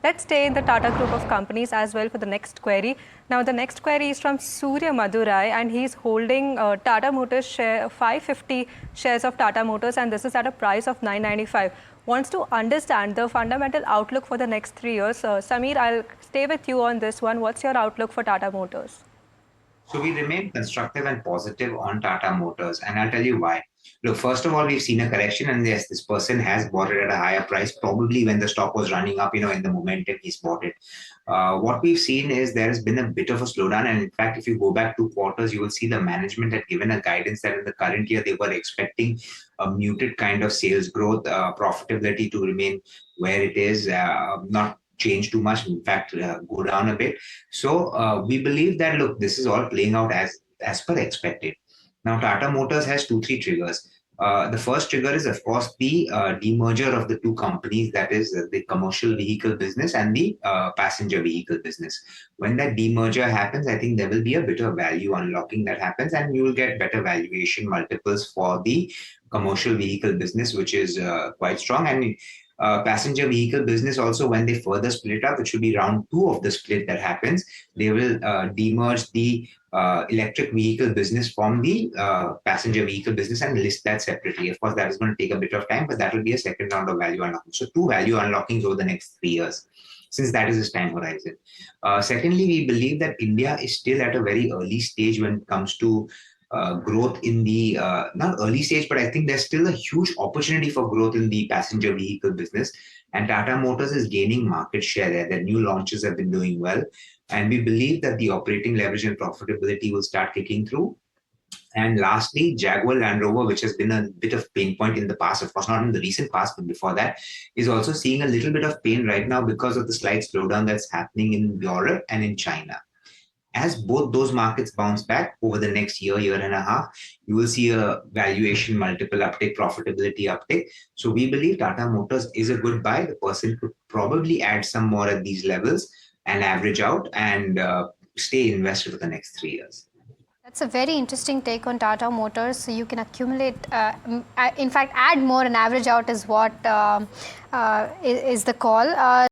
Let's stay in the Tata group of companies as well for the next query. Now, the next query is from Surya Madurai, and he's holding Tata Motors share 550 shares of Tata Motors, and this is at a price of 995. Wants to understand the fundamental outlook for the next 3 years. Samir, I'll stay with you on this one. What's your outlook for Tata Motors? So we remain constructive and positive on Tata Motors, and I'll tell you why. Look, first of all, we've seen a correction, and yes, this person has bought it at a higher price, probably when the stock was running up, in the momentum he's bought it. What we've seen is there has been a bit of a slowdown, and in fact, if you go back 2 quarters, you will see the management had given a guidance that in the current year they were expecting a muted kind of sales growth, profitability to remain where it is, not change too much, in fact, go down a bit. So we believe that, look, this is all playing out as per expected. Now, Tata Motors has 2, 3 triggers. The first trigger is, of course, the demerger of the two companies, that is the commercial vehicle business and the passenger vehicle business. When that demerger happens, I think there will be a bit of value unlocking that happens, and you will get better valuation multiples for the commercial vehicle business, which is quite strong. And passenger vehicle business also, when they further split up, it should be round two of the split that happens. They will demerge the electric vehicle business from the passenger vehicle business and list that separately. Of course, that is going to take a bit of time, but that will be a second round of value unlocking. So 2 value unlockings over the next 3 years, since that is his time horizon. Secondly, we believe that India is still at a very early stage when it comes to growth in the not early stage, but I think there's still a huge opportunity for growth in the passenger vehicle business. And Tata Motors is gaining market share there. Their new launches have been doing well. And we believe that the operating leverage and profitability will start kicking through. And lastly, Jaguar Land Rover, which has been a bit of pain point in the past, of course, not in the recent past, but before that, is also seeing a little bit of pain right now because of the slight slowdown that's happening in Europe and in China. As both those markets bounce back over the next year and a half, you will see a valuation multiple uptick, profitability uptick. So we believe Tata Motors is a good buy. The person could probably add some more at these levels and average out and stay invested for the next 3 years. That's a very interesting take on Tata Motors. So you can accumulate, in fact, add more and average out is what is the call.